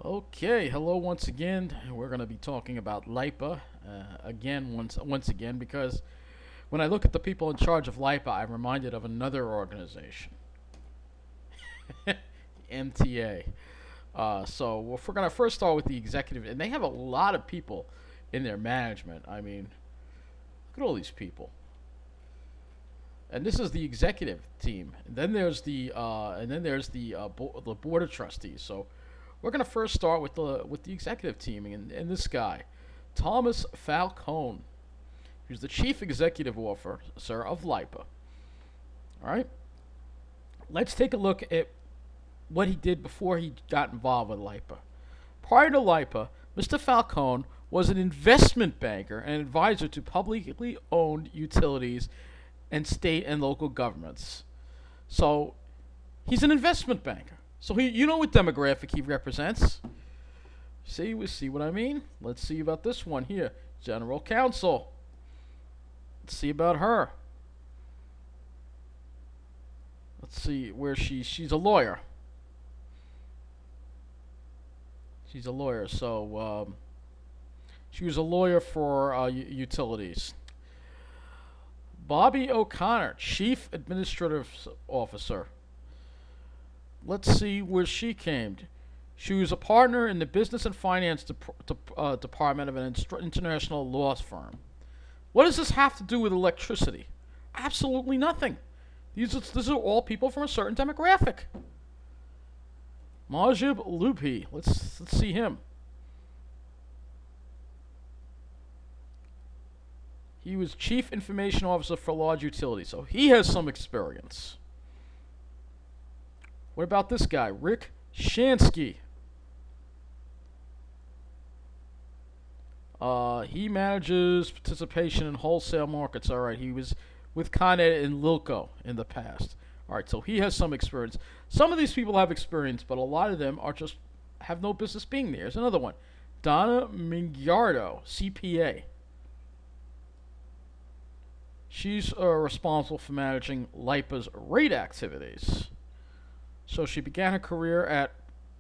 Okay, hello once again. We're going to be talking about LIPA once again because when I look at the people in charge of LIPA, I'm reminded of another organization, MTA. So if we're going to first start with the executive, and they have a lot of people in their management. I mean, look at all these people. And this is the executive team. And then there's the board of trustees. So we're gonna first start with the executive team and this guy, Thomas Falcone, who's the chief executive officer of LIPA. All right, let's take a look at what he did before he got involved with LIPA. Prior to LIPA, Mr. Falcone was an investment banker and advisor to publicly owned utilities and state and local governments. So he's an investment banker. So you know what demographic he represents. See what I mean? Let's see about this one here. General counsel. Let's see about her. Let's see where she's a lawyer. She's a lawyer. So she was a lawyer for utilities. Bobby O'Connor, chief administrative officer. Let's see where she came. She was a partner in the business and finance department of an international law firm. What does this have to do with electricity? Absolutely nothing. These are all people from a certain demographic. Majib Lupi. Let's see him. He was chief information officer for large utilities, so he has some experience. What about this guy, Rick Shansky? He manages participation in wholesale markets. All right, he was with Con Ed and Lilco in the past. All right, so he has some experience. Some of these people have experience, but a lot of them are just have no business being there. Here's another one, Donna Mingardo, CPA. She's responsible for managing LIPA's rate activities. So she began her career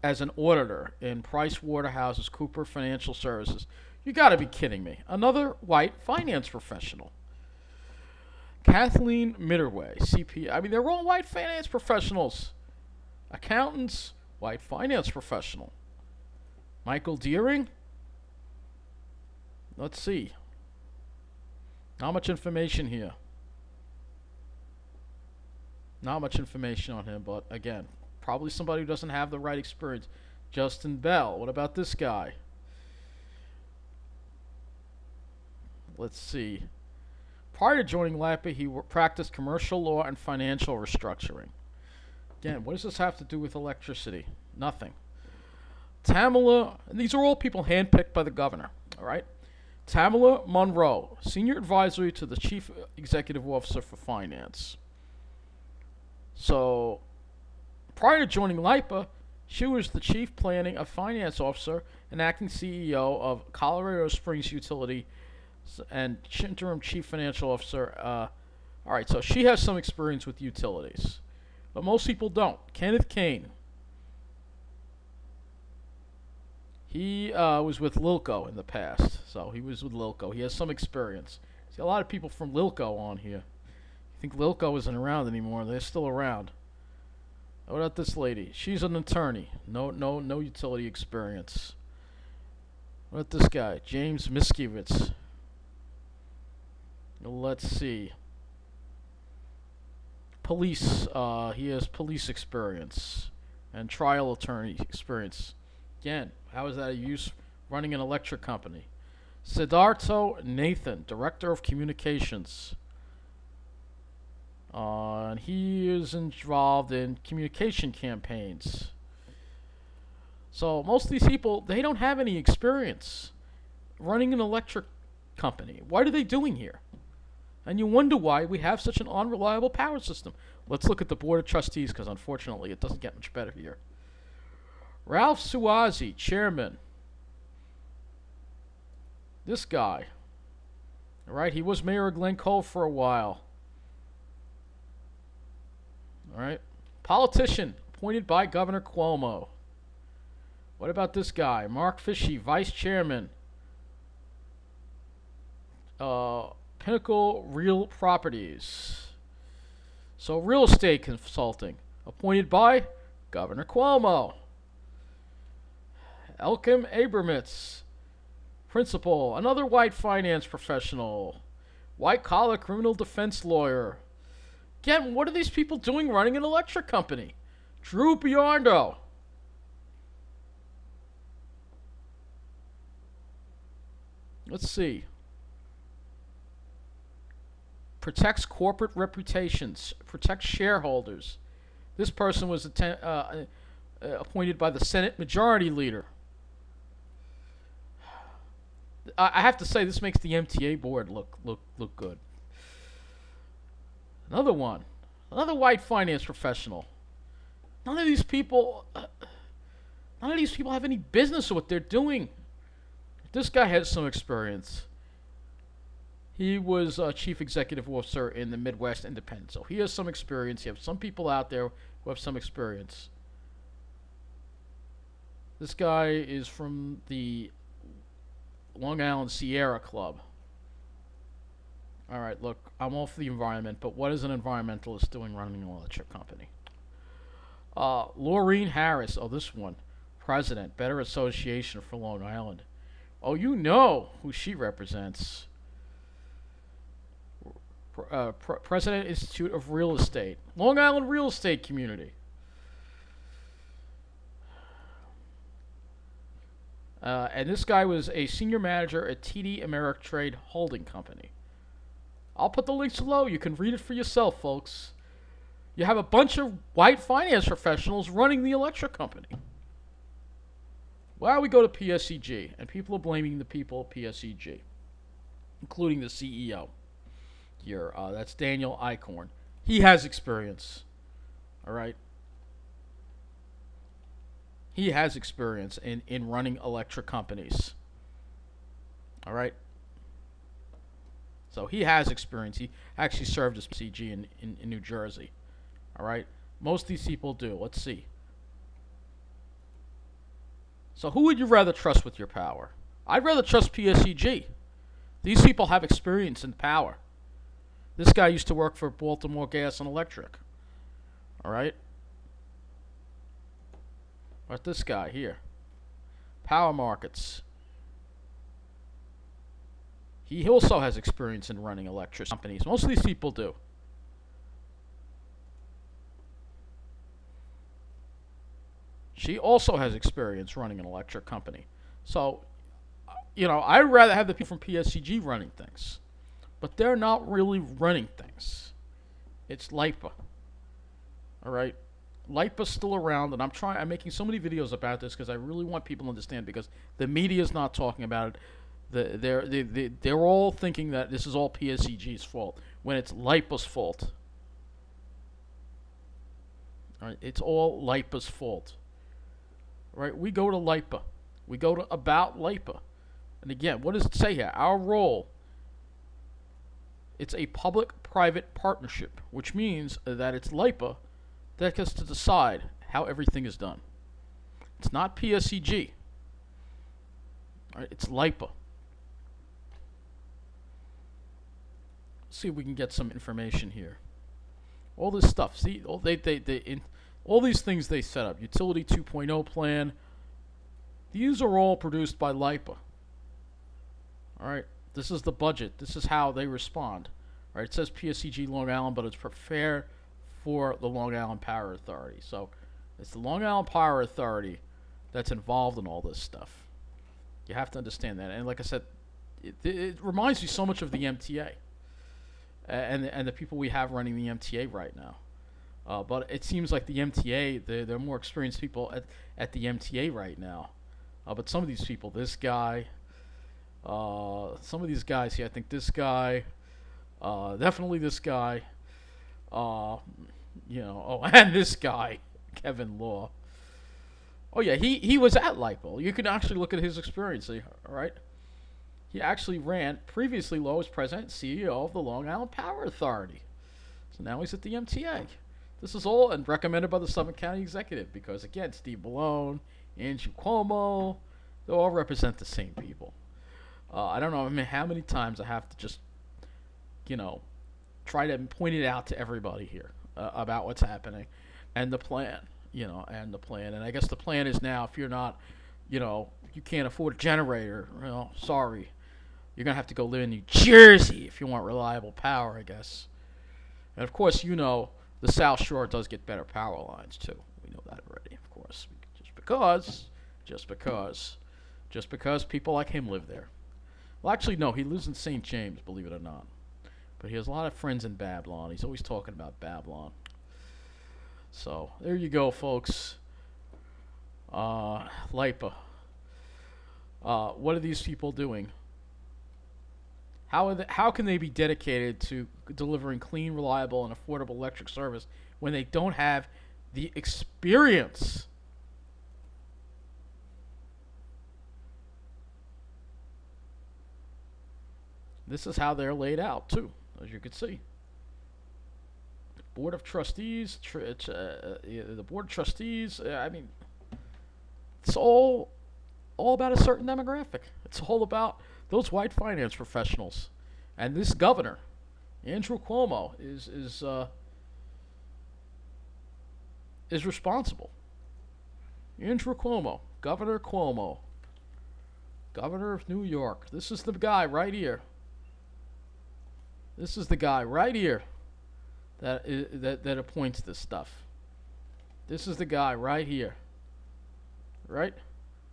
as an auditor in PricewaterhouseCoopers Financial Services. You got to be kidding me. Another white finance professional. Kathleen Mitterway, CPA. I mean, they're all white finance professionals. Accountants, white finance professional. Michael Deering. Let's see. Not much information here. Not much information on him, but again, probably somebody who doesn't have the right experience. Justin Bell. What about this guy? Let's see. Prior to joining LIPA, he practiced commercial law and financial restructuring. Again, what does this have to do with electricity? Nothing. Tamala, and these are all people handpicked by the governor, all right? Tamala Monroe, senior advisory to the chief executive officer for finance. So, prior to joining LIPA, she was the chief planning and finance officer and acting CEO of Colorado Springs Utility and interim chief financial officer. All right, so she has some experience with utilities, but most people don't. Kenneth Kane. He was with Lilco in the past, so he was with Lilco. He has some experience. See, a lot of people from Lilco on here. I think Lilco isn't around anymore. They're still around. What about this lady? She's an attorney. No utility experience. What about this guy? James Miskiewicz. Let's see. Police. He has police experience and trial attorney experience. Again, how is that a use running an electric company? Siddhartha Nathan, Director of Communications. And he is involved in communication campaigns. So most of these people, they don't have any experience running an electric company. What are they doing here? And you wonder why we have such an unreliable power system. Let's look at the Board of Trustees, because unfortunately it doesn't get much better here. Ralph Suozzi, chairman. This guy. All right, he was mayor of Glen Cove for a while. All right. Politician appointed by Governor Cuomo. What about this guy? Mark Fishy, Vice Chairman, Pinnacle Real Properties. So, real estate consulting, appointed by Governor Cuomo. Elkim Abramitz, principal, another white finance professional, white collar criminal defense lawyer. Again, what are these people doing running an electric company? Drew Biondo. Let's see. Protects corporate reputations, protects shareholders. This person was appointed by the Senate Majority Leader. I have to say, this makes the MTA board look good. Another one, another white finance professional. None of these people have any business with what they're doing. This guy has some experience. He was chief executive officer in the Midwest Independent, so he has some experience. You have some people out there who have some experience. This guy is from the Long Island Sierra Club. All right, look, I'm all for the environment, but what is an environmentalist doing running an electric company? Laureen Harris, oh, this one, president, Better Association for Long Island. Oh, you know who she represents. President Institute of Real Estate, Long Island Real Estate Community. And this guy was a senior manager at TD Ameritrade Holding Company. I'll put the links below. You can read it for yourself, folks. You have a bunch of white finance professionals running the electric company. Why we go to PSEG, and people are blaming the people at PSEG, including the CEO. Here, that's Daniel Eichhorn. He has experience. All right. He has experience in running electric companies. All right. So he has experience. He actually served as PSEG in New Jersey. All right. Most of these people do. Let's see. So who would you rather trust with your power? I'd rather trust PSEG. These people have experience in power. This guy used to work for Baltimore Gas and Electric. All right. What this guy here? Power Markets. He also has experience in running electric companies. Most of these people do. She also has experience running an electric company. So, I'd rather have the people from PSEG running things. But they're not really running things. It's LIPA. All right? LIPA's still around, and I'm making so many videos about this because I really want people to understand, because the media is not talking about it. They're all thinking that this is all PSEG's fault when it's LIPA's fault. All right? It's all LIPA's fault. All right? We go to LIPA. We go to About LIPA. And again, what does it say here? Our role. It's a public-private partnership, which means that it's LIPA that gets to decide how everything is done. It's not PSEG. All right, it's LIPA. Let's see if we can get some information here. All this stuff. See, all these things they set up. Utility 2.0 plan. These are all produced by LIPA. All right. This is the budget. This is how they respond. All right. It says PSEG Long Island, but it's prepared for the Long Island Power Authority. So it's the Long Island Power Authority that's involved in all this stuff. You have to understand that. And like I said, it reminds me so much of the MTA and the people we have running the MTA right now. But it seems like the MTA, they're more experienced people at the MTA right now. But some of these people, this guy, some of these guys here, I think this guy, definitely this guy, and this guy, Kevin Law. Oh yeah, he was at LIPA. You can actually look at his experience. All right, he actually ran previously. Law was president and CEO of the Long Island Power Authority. So now he's at the MTA. This is all and recommended by the Suffolk County Executive because again, Steve Malone, Andrew Cuomo. They all represent the same people. I don't know how many times I have to just, you know, try to point it out to everybody here about what's happening and the plan, and the plan. And I guess the plan is now, if you're not, you can't afford a generator, sorry. You're going to have to go live in New Jersey if you want reliable power, I guess. And of course, the South Shore does get better power lines too. We know that already, of course. Just because people like him live there. Well, actually, no, he lives in St. James, believe it or not. But he has a lot of friends in Babylon. He's always talking about Babylon. So, there you go, folks. LIPA. What are these people doing? How can they be dedicated to delivering clean, reliable, and affordable electric service when they don't have the experience? This is how they're laid out, too, as you can see. Board of Trustees, the Board of Trustees, I mean, it's all about a certain demographic. It's all about those white finance professionals. And this governor, Andrew Cuomo, is responsible. Andrew Cuomo, Governor Cuomo, Governor of New York. This is the guy right here. This is the guy right here that appoints this stuff. This is the guy right here. Right?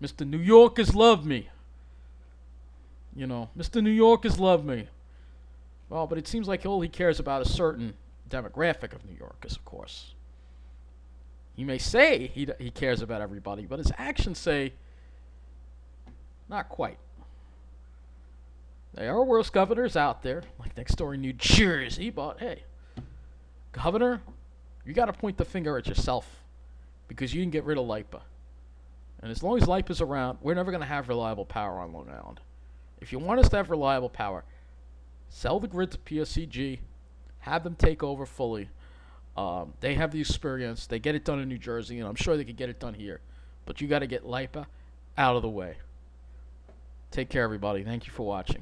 Mr. New Yorkers love me. Mr. New Yorkers love me. Well, but it seems like all he cares about a certain demographic of New Yorkers, of course. He may say he cares about everybody, but his actions say not quite. There are worse governors out there, like next door in New Jersey, but hey, governor, you got to point the finger at yourself because you didn't get rid of LIPA. And as long as LIPA's around, we're never going to have reliable power on Long Island. If you want us to have reliable power, sell the grid to PSEG, have them take over fully. They have the experience. They get it done in New Jersey, and I'm sure they could get it done here. But you got to get LIPA out of the way. Take care, everybody. Thank you for watching.